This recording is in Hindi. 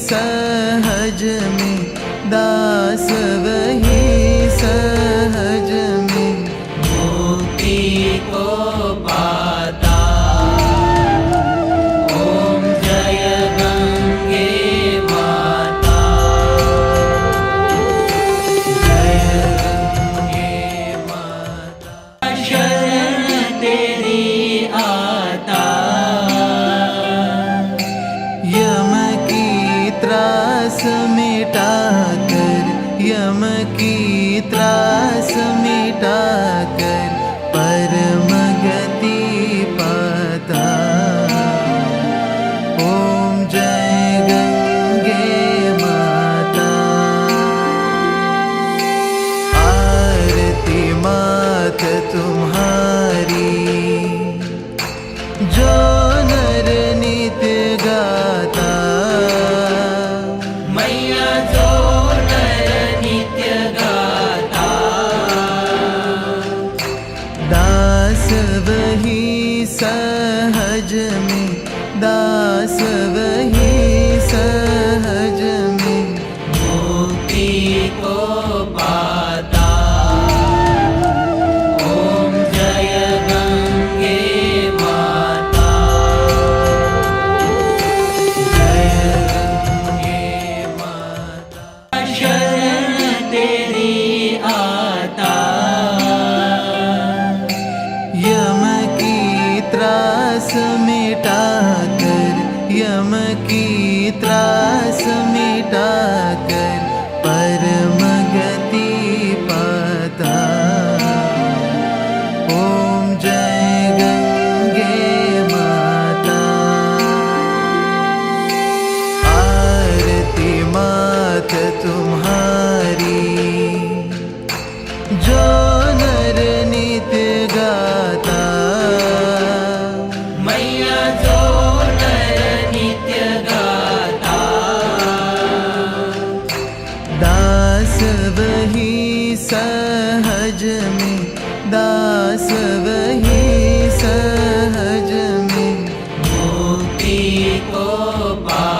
सहज में, दास वही सहज में, मुक्ति को पाता। ओम जय गंगे माता, जय गंगे माता। शरण तेरी आता, यम की त्रास मिटा कर, यम की त्रास मिटा कर, परम गति पाता। ओम जय गंगे माता। आरती मात तुम्हारी, जो नर नित्य गाता। मैया जो नर नित्य गाता, दास वही सहज में, दास वही सहज में, मुक्ति को पाता। ओम जय गंगे माता, जय गंगे माता। शरण तेरी आता, यम की त्रास मिटा कर, यम की त्रास मिटा कर, परम गति पाता। ओम जय गंगे माता। आरती मात तुम्हारी, जो नर नित्य गाता। मैया जो नर नित्य गाता, दास वही सहज में, दास वही सहज में, मुक्ति को पाता।